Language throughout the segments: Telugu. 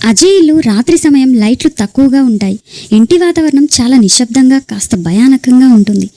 అజయ్ ఇల్లు రాత్రి సమయం లైట్లు తక్కువగా ఉంటాయి. ఇంటి వాతావరణం చాలా నిశ్శబ్దంగా కాస్త భయానకంగా ఉంటుంది.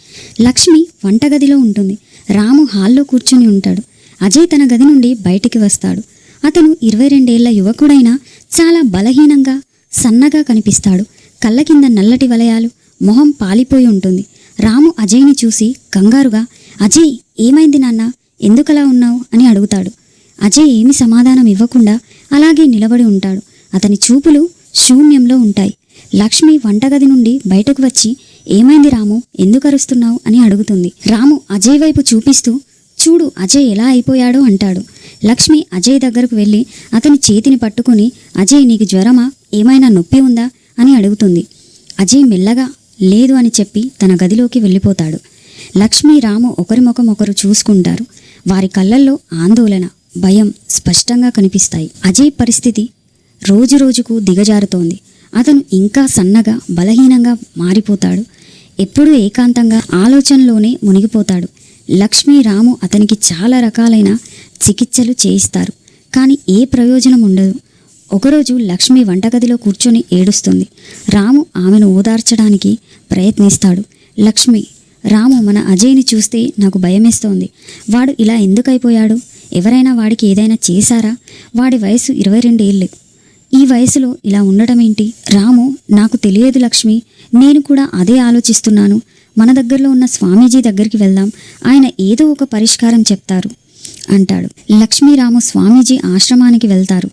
లక్ష్మి వంటగదిలో ఉంటుంది. రాము హాల్లో కూర్చొని ఉంటాడు. అజయ్ తన గది నుండి బయటికి వస్తాడు. అతను 22 ఏళ్ల యువకుడైనా చాలా బలహీనంగా సన్నగా కనిపిస్తాడు. కళ్ళ కింద నల్లటి వలయాలు, మొహం పాలిపోయి ఉంటుంది. రాము అజయ్ని చూసి కంగారుగా, అజయ్ ఏమైంది నాన్న, ఎందుకలా ఉన్నావు అని అడుగుతాడు. అజయ్ ఏమి సమాధానం ఇవ్వకుండా అలాగే నిలబడి ఉంటాడు. అతని చూపులు శూన్యంలో ఉంటాయి. లక్ష్మి వంటగది నుండి బయటకు వచ్చి, ఏమైంది రాము, ఎందుకు అరుస్తున్నావు అని అడుగుతుంది. రాము అజయ్ వైపు చూపిస్తూ, చూడు అజయ్ ఎలా అయిపోయాడో అంటాడు. లక్ష్మి అజయ్ దగ్గరకు వెళ్ళి అతని చేతిని పట్టుకుని, అజయ్ నీకు జ్వరమా, ఏమైనా నొప్పి ఉందా అని అడుగుతుంది. అజయ్ మెల్లగా లేదు అని చెప్పి తన గదిలోకి వెళ్ళిపోతాడు. లక్ష్మి రాము ఒకరి ముఖం ఒకరు చూసుకుంటారు. వారి కళ్ళల్లో ఆందోళన, భయం స్పష్టంగా కనిపిస్తాయి. అజయ్ పరిస్థితి రోజురోజుకు దిగజారుతోంది. అతను ఇంకా సన్నగా బలహీనంగా మారిపోతాడు. ఎప్పుడూ ఏకాంతంగా ఆలోచనలోనే మునిగిపోతాడు. లక్ష్మి రాము అతనికి చాలా రకాలైన చికిత్సలు చేయిస్తారు. కానీ ఏ ప్రయోజనం ఉండదు. ఒకరోజు లక్ష్మి వంటగదిలో కూర్చొని ఏడుస్తుంది. రాము ఆమెను ఓదార్చడానికి ప్రయత్నిస్తాడు. లక్ష్మి, రాము మన అజయ్ని చూస్తే నాకు భయమేస్తోంది. వాడు ఇలా ఎందుకైపోయాడు? ఎవరైనా వాడికి ఏదైనా చేశారా? వాడి వయసు 22 ఏళ్ళు. ఈ వయసులో ఇలా ఉండటమేంటి? రాము, నాకు తెలియదు లక్ష్మి, నేను కూడా అదే ఆలోచిస్తున్నాను. మన దగ్గరలో ఉన్న స్వామీజీ దగ్గరికి వెళ్దాం, ఆయన ఏదో ఒక పరిష్కారం చెప్తారు అంటాడు. లక్ష్మీ రాము స్వామీజీ ఆశ్రమానికి వెళ్తారు.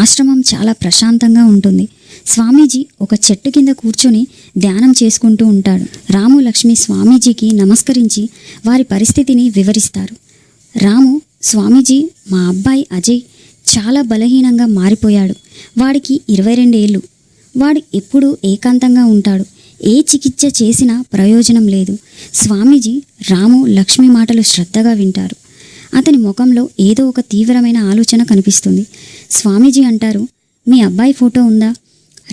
ఆశ్రమం చాలా ప్రశాంతంగా ఉంటుంది. స్వామీజీ ఒక చెట్టు కింద కూర్చొని ధ్యానం చేసుకుంటూ ఉంటాడు. రాము లక్ష్మి స్వామీజీకి నమస్కరించి వారి పరిస్థితిని వివరిస్తారు. రాము, స్వామీజీ, మా అబ్బాయి అజయ్ చాలా బలహీనంగా మారిపోయాడు. వాడికి 22 ఏళ్ళు. వాడు ఎప్పుడూ ఏకాంతంగా ఉంటాడు. ఏ చికిత్స చేసినా ప్రయోజనం లేదు. స్వామీజీ రాము లక్ష్మి మాటలు శ్రద్ధగా వింటారు. అతని ముఖంలో ఏదో ఒక తీవ్రమైన ఆలోచన కనిపిస్తుంది. స్వామీజీ అంటారు, మీ అబ్బాయి ఫోటో ఉందా?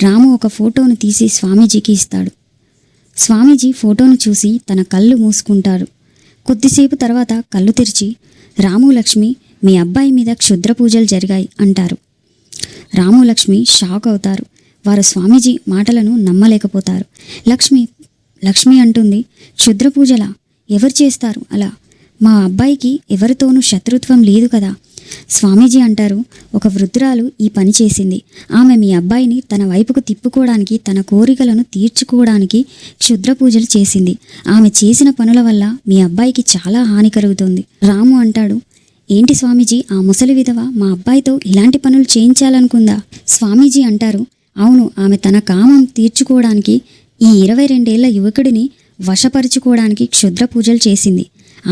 రాము ఒక ఫోటోను తీసి స్వామీజీకి ఇస్తాడు. స్వామీజీ ఫోటోను చూసి తన కళ్ళు మూసుకుంటారు. కొద్దిసేపు తర్వాత కళ్ళు తెరిచి, రాము లక్ష్మి, మీ అబ్బాయి మీద క్షుద్ర పూజలు జరిగాయి అంటారు. రాము లక్ష్మి షాక్ అవుతారు. వారు స్వామీజీ మాటలను నమ్మలేకపోతారు. లక్ష్మి అంటుంది, క్షుద్ర పూజలా? ఎవరు చేస్తారు అలా? మా అబ్బాయికి ఎవరితోనూ శత్రుత్వం లేదు కదా? స్వామీజీ అంటారు, ఒక వృద్ధురాలు ఈ పని చేసింది. ఆమె మీ అబ్బాయిని తన వైపుకు తిప్పుకోవడానికి, తన కోరికలను తీర్చుకోవడానికి క్షుద్ర పూజలు చేసింది. ఆమె చేసిన పనుల వల్ల మీ అబ్బాయికి చాలా హాని కలుగుతుంది. రాము అంటాడు, ఏంటి స్వామీజీ, ఆ ముసలి విధవ మా అబ్బాయితో ఇలాంటి పనులు చేయించాలనుకుందా? స్వామీజీ అంటారు, అవును, ఆమె తన కామం తీర్చుకోవడానికి ఈ 22 ఏళ్ల యువకుడిని వశపరుచుకోవడానికి క్షుద్ర పూజలు చేసింది.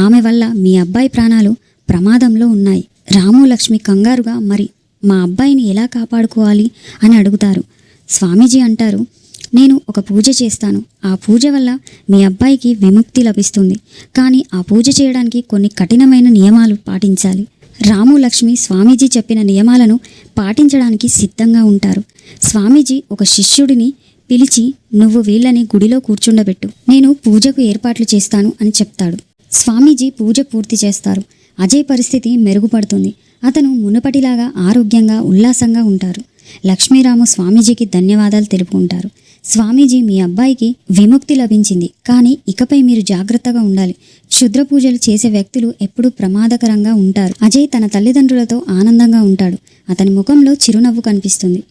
ఆమె వల్ల మీ అబ్బాయి ప్రాణాలు ప్రమాదంలో ఉన్నాయి. రాము లక్ష్మి కంగారుగా, మరి మా అబ్బాయిని ఎలా కాపాడుకోవాలి అని అడుగుతారు. స్వామీజీ అంటారు, నేను ఒక పూజ చేస్తాను. ఆ పూజ వల్ల మీ అబ్బాయికి విముక్తి లభిస్తుంది. కానీ ఆ పూజ చేయడానికి కొన్ని కఠినమైన నియమాలు పాటించాలి. రాము లక్ష్మి స్వామీజీ చెప్పిన నియమాలను పాటించడానికి సిద్ధంగా ఉంటారు. స్వామీజీ ఒక శిష్యుడిని పిలిచి, నువ్వు వీళ్ళని గుడిలో కూర్చుండబెట్టు, నేను పూజకు ఏర్పాట్లు చేస్తాను అని చెప్తాడు. స్వామీజీ పూజ పూర్తి చేస్తారు. అజయ్ పరిస్థితి మెరుగుపడుతుంది. అతను మునుపటిలాగా ఆరోగ్యంగా ఉల్లాసంగా ఉంటారు. లక్ష్మీరాము స్వామీజీకి ధన్యవాదాలు తెలుపుకుంటారు. స్వామీజీ, మీ అబ్బాయికి విముక్తి లభించింది. కానీ ఇకపై మీరు జాగ్రత్తగా ఉండాలి. క్షుద్ర పూజలు చేసే వ్యక్తులు ఎప్పుడూ ప్రమాదకరంగా ఉంటారు. అజయ్ తన తల్లిదండ్రులతో ఆనందంగా ఉంటాడు. అతని ముఖంలో చిరునవ్వు కనిపిస్తుంది.